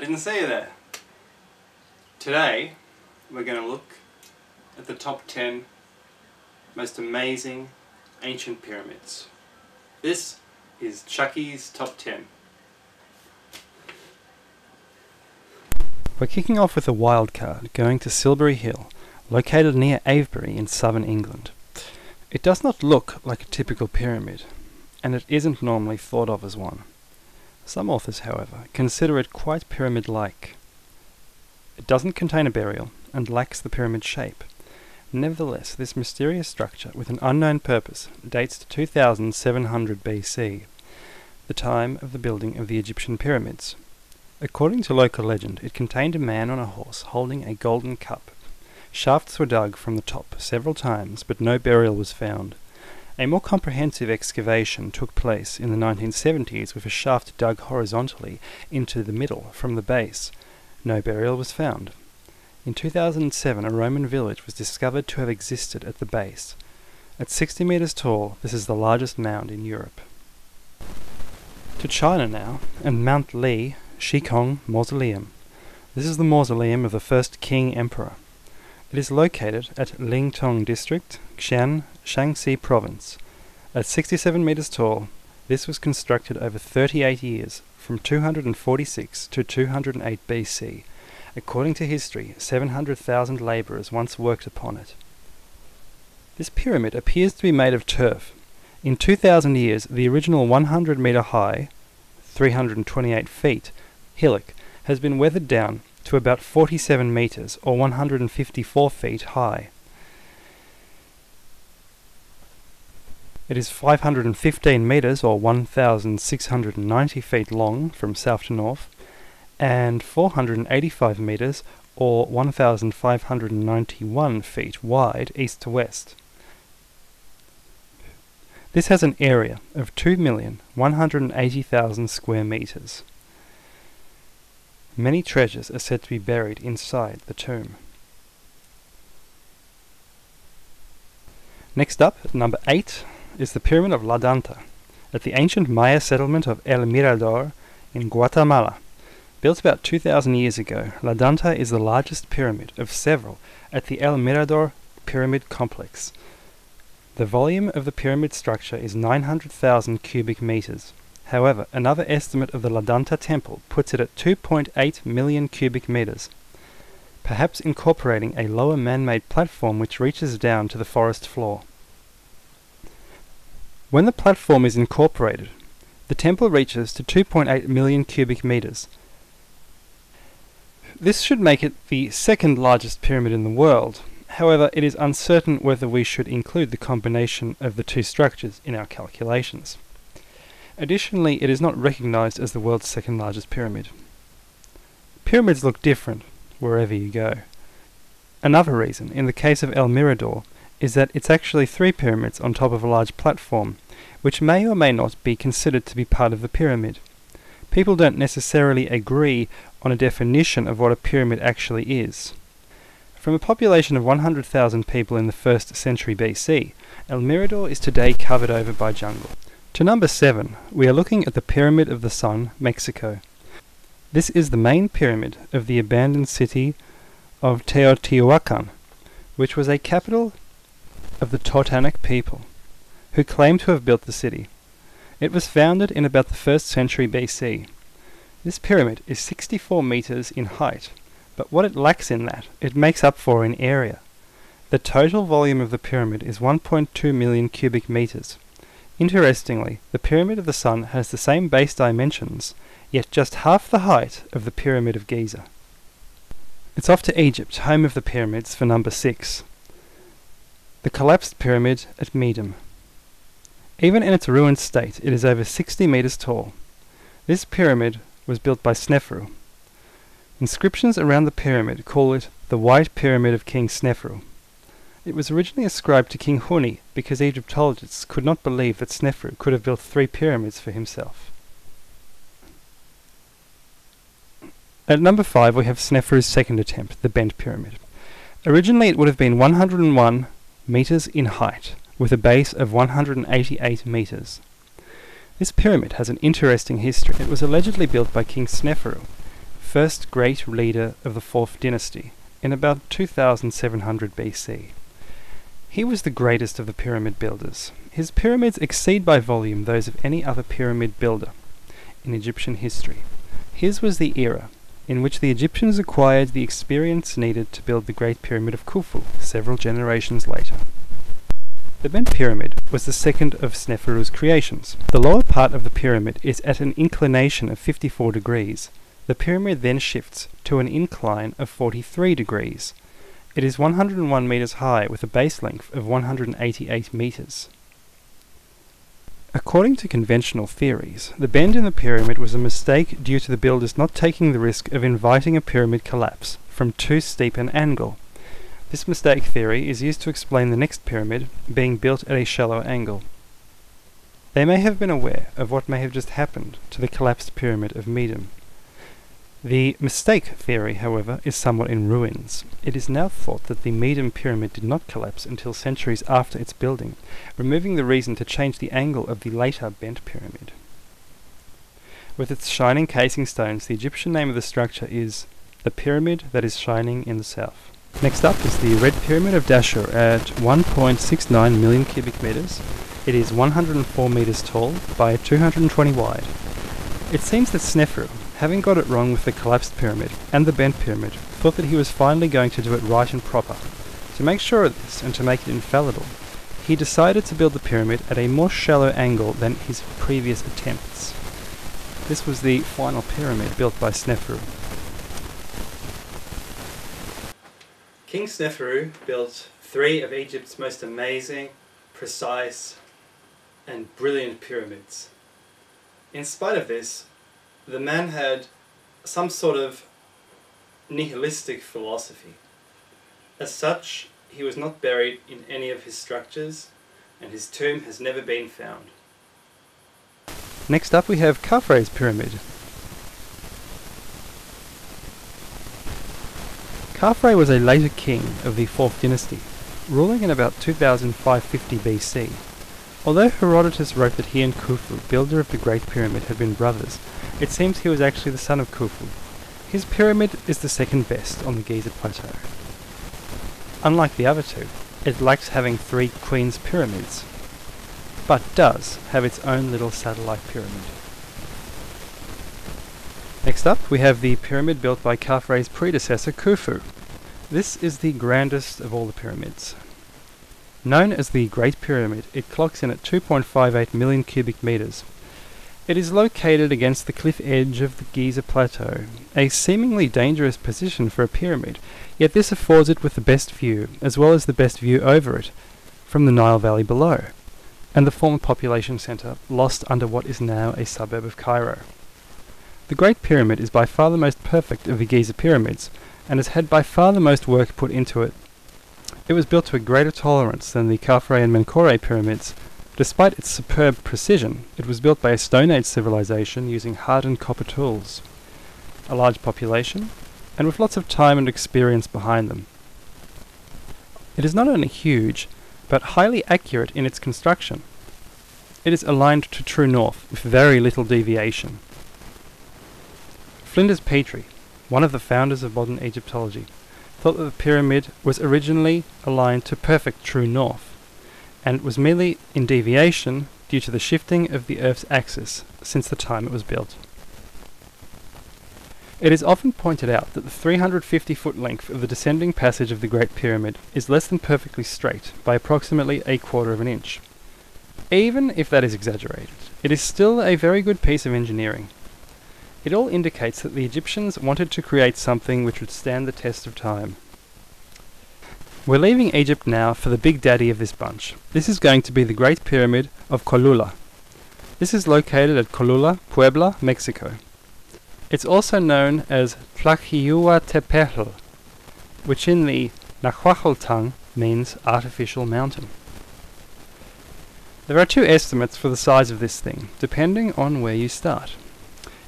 Didn't see you there. Today we're going to look at the top 10 most amazing ancient pyramids. This is Chucky's Top 10. We're kicking off with a wildcard going to Silbury Hill, located near Avebury in southern England. It does not look like a typical pyramid, and it isn't normally thought of as one. Some authors, however, consider it quite pyramid-like. It doesn't contain a burial and lacks the pyramid shape. Nevertheless, this mysterious structure with an unknown purpose dates to 2700 BC, the time of the building of the Egyptian pyramids. According to local legend, it contained a man on a horse holding a golden cup. Shafts were dug from the top several times, but no burial was found. A more comprehensive excavation took place in the 1970s with a shaft dug horizontally into the middle from the base. No burial was found. In 2007, a Roman village was discovered to have existed at the base. At 60 meters tall, this is the largest mound in Europe. To China now, and Mount Li Shikong Mausoleum. This is the mausoleum of the first king emperor. It is located at Lingtong District, Xi'an, Shaanxi Province. At 67 meters tall, this was constructed over 38 years, from 246 to 208 BC. According to history, 700,000 labourers once worked upon it. This pyramid appears to be made of turf. In 2,000 years, the original 100-metre high, 328 feet, hillock has been weathered down to about 47 metres or 154 feet high. It is 515 metres or 1,690 feet long from south to north, and 485 metres or 1,591 feet wide east to west. This has an area of 2,180,000 square metres. Many treasures are said to be buried inside the tomb. Next up, at number 8, is the Pyramid of La Danta, at the ancient Maya settlement of El Mirador in Guatamala. Built about 2,000 years ago, La Danta is the largest pyramid of several at the El Mirador pyramid complex. The volume of the pyramid structure is 900,000 cubic meters. However, another estimate of the La Danta temple puts it at 2.8 million cubic meters, perhaps incorporating a lower man-made platform which reaches down to the forest floor. When the platform is incorporated, the temple reaches to 2.8 million cubic meters. This should make it the second largest pyramid in the world. However, it is uncertain whether we should include the combination of the two structures in our calculations. Additionally, it is not recognized as the world's second largest pyramid. Pyramids look different wherever you go. Another reason, in the case of El Mirador, is that it's actually 3 pyramids on top of a large platform, which may or may not be considered to be part of the pyramid. People don't necessarily agree on a definition of what a pyramid actually is. From a population of 100,000 people in the 1st century BC, El Mirador is today covered over by jungle. To number 7, we are looking at the Pyramid of the Sun, Mexico. This is the main pyramid of the abandoned city of Teotihuacan, which was a capital of the Totanic people, who claim to have built the city. It was founded in about the 1st century BC. This pyramid is 64 meters in height, but what it lacks in that, it makes up for in area. The total volume of the pyramid is 1.2 million cubic meters. Interestingly, the Pyramid of the Sun has the same base dimensions, yet just half the height of the Pyramid of Giza. It's off to Egypt, home of the pyramids, for number 6. The collapsed pyramid at Meidum. Even in its ruined state, it is over 60 meters tall. This pyramid was built by Snefru. Inscriptions around the pyramid call it the White Pyramid of King Snefru. It was originally ascribed to King Huni because Egyptologists could not believe that Snefru could have built 3 pyramids for himself. At number 5 we have Snefru's second attempt, the Bent Pyramid. Originally it would have been 101 meters in height, with a base of 188 meters. This pyramid has an interesting history. It was allegedly built by King Snefru, first great leader of the 4th dynasty in about 2700 BC. He was the greatest of the pyramid builders. His pyramids exceed by volume those of any other pyramid builder in Egyptian history. His was the era in which the Egyptians acquired the experience needed to build the Great Pyramid of Khufu several generations later. The bent pyramid was the second of Sneferu's creations. The lower part of the pyramid is at an inclination of 54 degrees. The pyramid then shifts to an incline of 43 degrees. It is 101 meters high with a base length of 188 meters. According to conventional theories, the bend in the pyramid was a mistake due to the builders not taking the risk of inviting a pyramid collapse from too steep an angle. This mistake theory is used to explain the next pyramid being built at a shallow angle. They may have been aware of what may have just happened to the collapsed pyramid of Meidum. The mistake theory, however, is somewhat in ruins. It is now thought that the Meidum pyramid did not collapse until centuries after its building, removing the reason to change the angle of the later bent pyramid. With its shining casing stones, the Egyptian name of the structure is the Pyramid that is Shining in the South. Next up is the Red Pyramid of Dashur at 1.69 million cubic meters. It is 104 meters tall by 220 wide. It seems that Sneferu, having got it wrong with the collapsed pyramid and the bent pyramid, thought that he was finally going to do it right and proper. To make sure of this and to make it infallible, he decided to build the pyramid at a more shallow angle than his previous attempts. This was the final pyramid built by Sneferu. King Sneferu built 3 of Egypt's most amazing, precise, and brilliant pyramids. In spite of this, the man had some sort of nihilistic philosophy. As such, he was not buried in any of his structures, and his tomb has never been found. Next up we have Khafre's Pyramid. Khafre was a later king of the 4th dynasty, ruling in about 2550 BC. Although Herodotus wrote that he and Khufu, builder of the Great Pyramid, had been brothers, it seems he was actually the son of Khufu. His pyramid is the second best on the Giza Plateau. Unlike the other two, it lacks having 3 queen's pyramids, but does have its own little satellite pyramid. Next up we have the pyramid built by Khafre's predecessor Khufu. This is the grandest of all the pyramids. Known as the Great Pyramid, it clocks in at 2.58 million cubic meters. It is located against the cliff edge of the Giza Plateau, a seemingly dangerous position for a pyramid, yet this affords it with the best view, as well as the best view over it, from the Nile Valley below, and the former population centre lost under what is now a suburb of Cairo. The Great Pyramid is by far the most perfect of the Giza pyramids, and has had by far the most work put into it. It was built to a greater tolerance than the Khafre and Menkore pyramids. Despite its superb precision, it was built by a Stone Age civilization using hardened copper tools, a large population, and with lots of time and experience behind them. It is not only huge, but highly accurate in its construction. It is aligned to true north, with very little deviation. Flinders Petrie, one of the founders of modern Egyptology, thought that the pyramid was originally aligned to perfect true north, and was merely in deviation due to the shifting of the Earth's axis since the time it was built. It is often pointed out that the 350-foot length of the descending passage of the Great Pyramid is less than perfectly straight by approximately 1/4 of an inch. Even if that is exaggerated, it is still a very good piece of engineering. It all indicates that the Egyptians wanted to create something which would stand the test of time. We're leaving Egypt now for the big daddy of this bunch. This is going to be the Great Pyramid of Cholula. This is located at Cholula, Puebla, Mexico. It's also known as Tlaxihuatepetl, which in the Nahuatl tongue means artificial mountain. There are 2 estimates for the size of this thing, depending on where you start.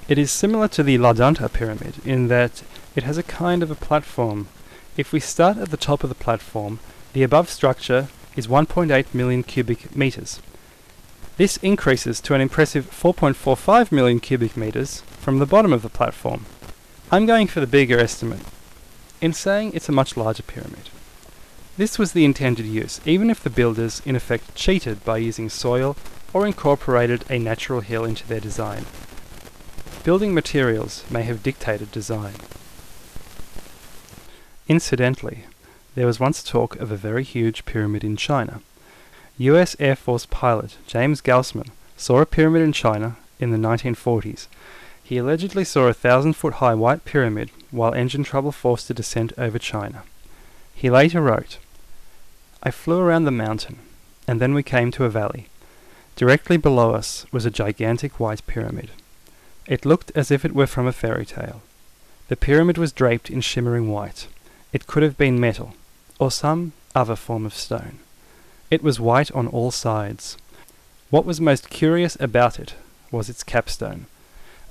It is similar to the Danta pyramid in that it has a kind of a platform. If we start at the top of the platform, the above structure is 1.8 million cubic meters. This increases to an impressive 4.45 million cubic meters from the bottom of the platform. I'm going for the bigger estimate, in saying it's a much larger pyramid. This was the intended use, even if the builders in effect cheated by using soil or incorporated a natural hill into their design. Building materials may have dictated design. Incidentally, there was once talk of a very huge pyramid in China. US Air Force pilot James Gaussman saw a pyramid in China in the 1940s. He allegedly saw a 1,000-foot high white pyramid while engine trouble forced a descent over China. He later wrote, "I flew around the mountain, and then we came to a valley. Directly below us was a gigantic white pyramid. It looked as if it were from a fairy tale. The pyramid was draped in shimmering white. It could have been metal, or some other form of stone. It was white on all sides. What was most curious about it was its capstone,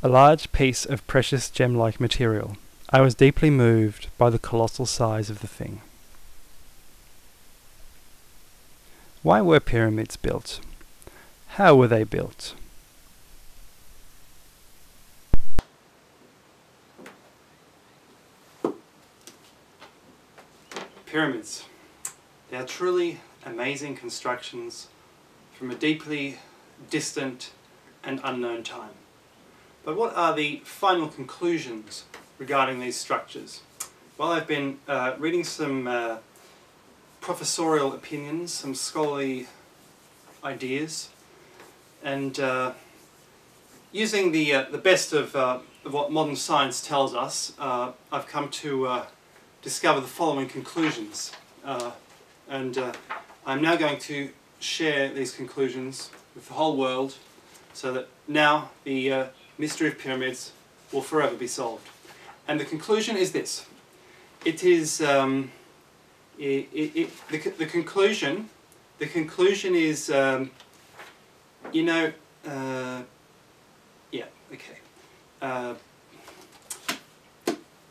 a large piece of precious gem-like material. I was deeply moved by the colossal size of the thing." Why were pyramids built? How were they built? Pyramids. They are truly amazing constructions from a deeply distant and unknown time. But what are the final conclusions regarding these structures? Well, I've been reading some professorial opinions, some scholarly ideas, and using the best of what modern science tells us, I've come to discover the following conclusions, and I'm now going to share these conclusions with the whole world so that now the mystery of pyramids will forever be solved. And the conclusion is this: it is the conclusion is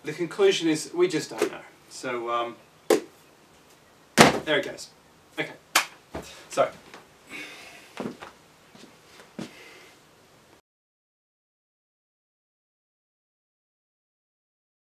the conclusion is we just don't know. So there it goes. Okay. So